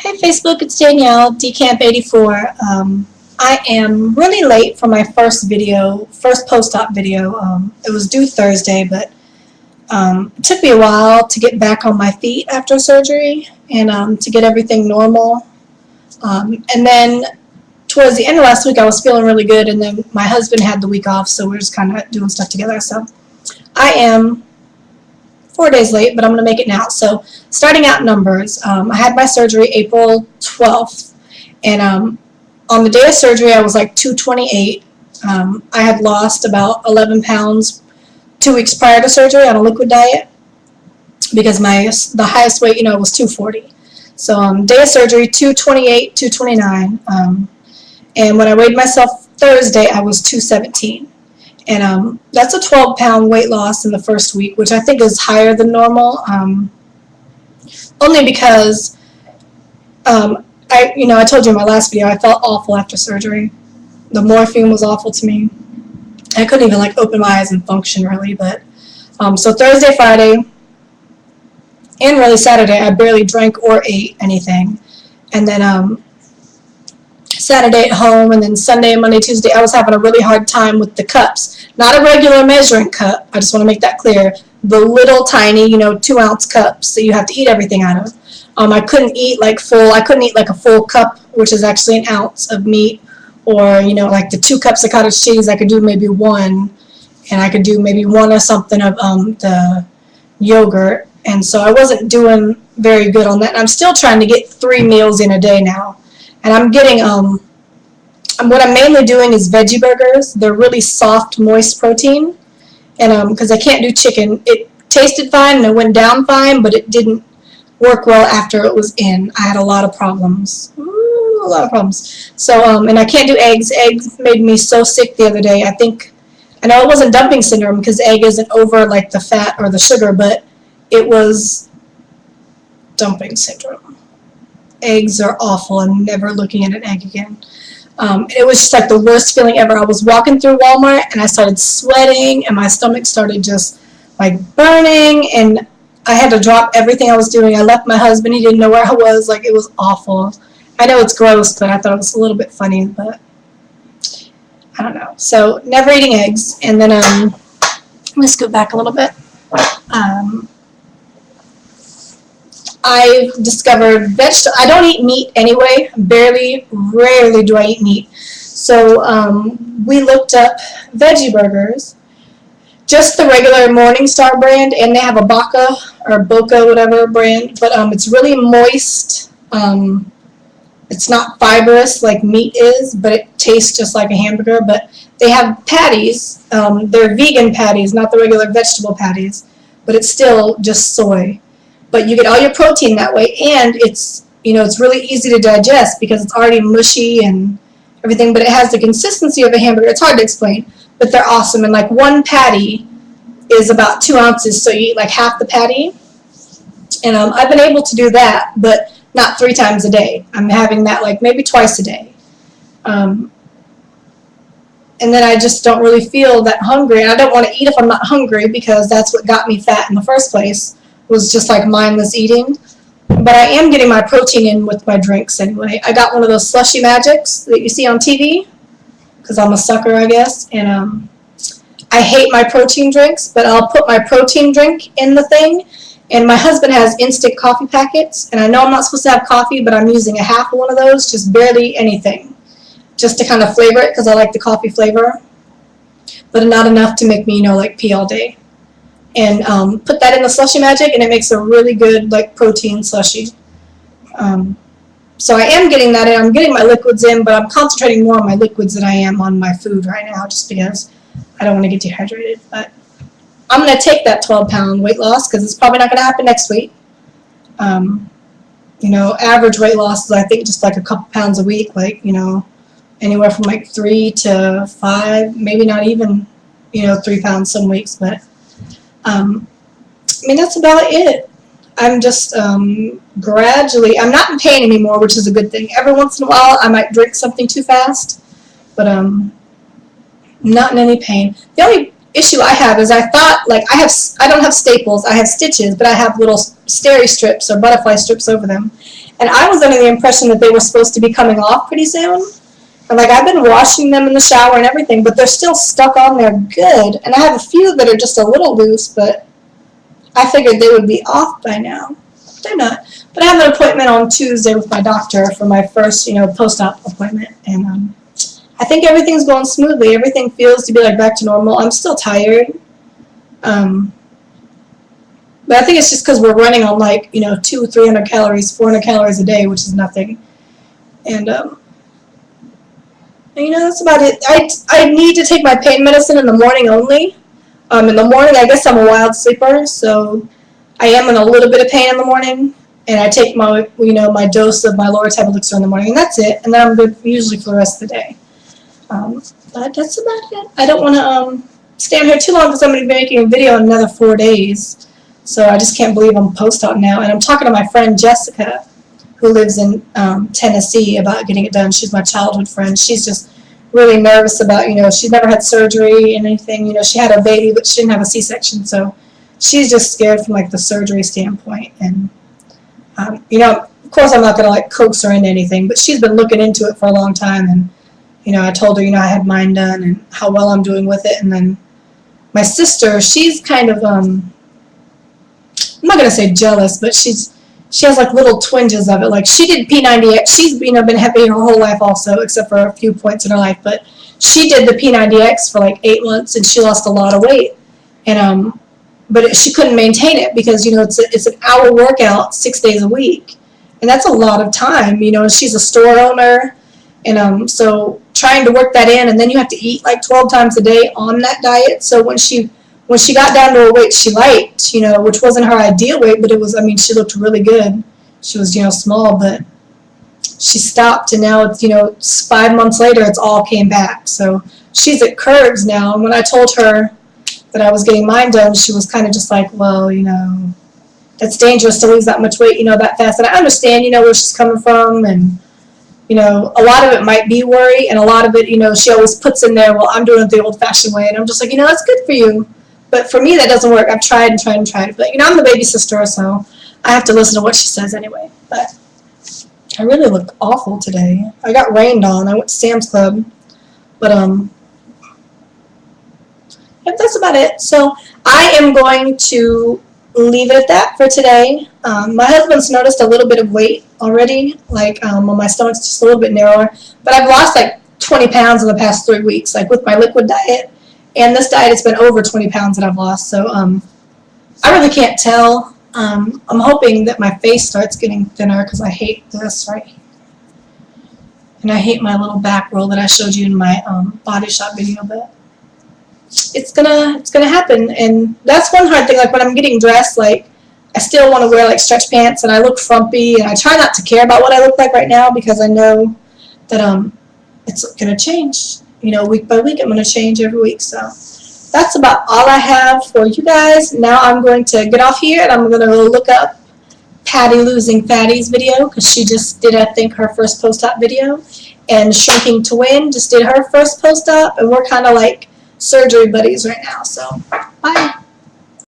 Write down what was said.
Hi Facebook, it's Danielle, DCamp84. I am really late for my first post-op video. It was due Thursday, but it took me a while to get back on my feet after surgery and to get everything normal. And then towards the end of last week, I was feeling really good, and then my husband had the week off, so we're just kind of doing stuff together. So I am 4 days late, but I'm going to make it now. So starting out numbers, I had my surgery April 12th, and on the day of surgery I was like 228. I had lost about 11 pounds 2 weeks prior to surgery on a liquid diet because the highest weight was 240. So day of surgery 228, 229, and when I weighed myself Thursday I was 217. And that's a 12-pound weight loss in the first week, which I think is higher than normal, only because I told you in my last video I felt awful after surgery. The morphine was awful to me. I couldn't even open my eyes and function really. But so Thursday, Friday, and really Saturday, I barely drank or ate anything, and then Saturday at home, and then Sunday, Monday, Tuesday, I was having a really hard time with the cups. Not a regular measuring cup, I just want to make that clear. The little tiny, 2-ounce cups that you have to eat everything out of. I couldn't eat I couldn't eat a full cup, which is actually an ounce of meat, or, the 2 cups of cottage cheese, I could do maybe 1, and I could do maybe 1 or something of the yogurt, and so I wasn't doing very good on that. And I'm still trying to get 3 meals in a day now. And I'm getting, what I'm mainly doing is veggie burgers. They're really soft, moist protein. And because I can't do chicken, it tasted fine and it went down fine, but it didn't work well after it was in. I had a lot of problems. Ooh, a lot of problems. So, and I can't do eggs. Eggs made me so sick the other day. I know it wasn't dumping syndrome because egg isn't over the fat or the sugar, but it was dumping syndrome. Eggs are awful. I'm never looking at an egg again. It was just the worst feeling ever. I was walking through Walmart and I started sweating and my stomach started just burning, and I had to drop everything I was doing. I left my husband. He didn't know where I was. It was awful. I know it's gross, but I thought it was a little bit funny, but I don't know. So never eating eggs. And then let me scoot back a little bit. I've discovered I don't eat meat anyway. Rarely do I eat meat. So we looked up veggie burgers, just the regular Morningstar brand, and they have a Baca or Boca, whatever brand, but it's really moist. It's not fibrous like meat is, but it tastes just like a hamburger. But they have patties. They're vegan patties, not the regular vegetable patties, but it's still just soy. But you get all your protein that way, and it's really easy to digest because it's already mushy and everything, but it has the consistency of a hamburger. It's hard to explain, but they're awesome. And one patty is about 2 ounces, so you eat half the patty. And I've been able to do that, but not 3 times a day. I'm having that maybe twice a day. And then I just don't really feel that hungry, and I don't want to eat if I'm not hungry because that's what got me fat in the first place. Was just mindless eating. But I am getting my protein in with my drinks anyway. I got one of those slushy magics that you see on TV because I'm a sucker, I guess. And I hate my protein drinks, but I'll put my protein drink in the thing. And my husband has instant coffee packets, and I know I'm not supposed to have coffee, but I'm using a half of one of those, just barely anything, just to kind of flavor it because I like the coffee flavor, but not enough to make me pee all day. And put that in the slushy magic, and it makes a really good protein slushy. So I am getting that in. I'm getting my liquids in, but I'm concentrating more on my liquids than I am on my food right now, just because I don't want to get dehydrated. But I'm going to take that 12-pound weight loss because it's probably not going to happen next week. Average weight loss is I think just a couple pounds a week, anywhere from 3 to 5, maybe not even 3 pounds some weeks, but. That's about it. I'm just gradually, I'm not in pain anymore, which is a good thing. Every once in a while I might drink something too fast, but not in any pain. The only issue I have is I thought I don't have staples, I have stitches, but I have little steri strips or butterfly strips over them, And I was under the impression that they were supposed to be coming off pretty soon. And like I've been washing them in the shower and everything, but they're still stuck on there good. And I have a few that are just a little loose, but I figured they would be off by now. They're not. But I have an appointment on Tuesday with my doctor for my first, post-op appointment. And I think everything's going smoothly. Everything feels to be like back to normal. I'm still tired. But I think it's just because we're running on like, 300 calories, 400 calories a day, which is nothing. And that's about it. I need to take my pain medicine in the morning only. In the morning, I guess I'm a wild sleeper, so I am in a little bit of pain in the morning. And I take my, my dose of my lower type elixir in the morning, and that's it. And then I'm good usually for the rest of the day. But that's about it. I don't want to stand here too long because I'm going to be making a video in another 4 days. So I just can't believe I'm post-op now. And I'm talking to my friend Jessica, who lives in Tennessee, about getting it done. She's my childhood friend. She's just really nervous about, she's never had surgery and anything. She had a baby, but she didn't have a C-section. So she's just scared from, like, the surgery standpoint. And, of course I'm not going to, like, coax her into anything. But she's been looking into it for a long time. And, I told her, I had mine done and how well I'm doing with it. And then my sister, she's kind of, I'm not going to say jealous, but she has like little twinges of it. Like she did P90X. She's been happy her whole life also, except for a few points in her life. But she did the P90X for like 8 months, and she lost a lot of weight. And but she couldn't maintain it because it's an hour workout 6 days a week, and that's a lot of time. She's a store owner, and so trying to work that in, and then you have to eat like 12 times a day on that diet. So when she got down to a weight she liked, which wasn't her ideal weight, but it was, she looked really good. She was, small, but she stopped, and now it's, 5 months later, it's all came back. So she's at curves now, and when I told her that I was getting mine done, she was kind of just like, well, it's dangerous to lose that much weight, that fast. And I understand, where she's coming from, and, a lot of it might be worry, and a lot of it, she always puts in there, well, I'm doing it the old-fashioned way, and I'm just like, that's good for you. But for me, that doesn't work. I've tried and tried and tried. But, I'm the baby sister, so I have to listen to what she says anyway. But I really look awful today. I got rained on. I went to Sam's Club. But, that's about it. So I am going to leave it at that for today. My husband's noticed a little bit of weight already. Like, on my stomach's just a little bit narrower. But I've lost, like, 20 pounds in the past 3 weeks, like, with my liquid diet. And this diet, it's been over 20 pounds that I've lost. So I really can't tell. I'm hoping that my face starts getting thinner because I hate this right here. And I hate my little back roll that I showed you in my body shop video. But it's gonna happen. And that's one hard thing. Like when I'm getting dressed, like I still want to wear like stretch pants, and I look frumpy. And I try not to care about what I look like right now because I know that it's gonna change. Week by week, I'm going to change every week. So that's about all I have for you guys. Now I'm going to get off here, and I'm going to look up Patty Losing Fatty's video because she just did, I think, her first post-op video. And Shrinking Twin just did her first post-op, and we're kind of like surgery buddies right now. So bye.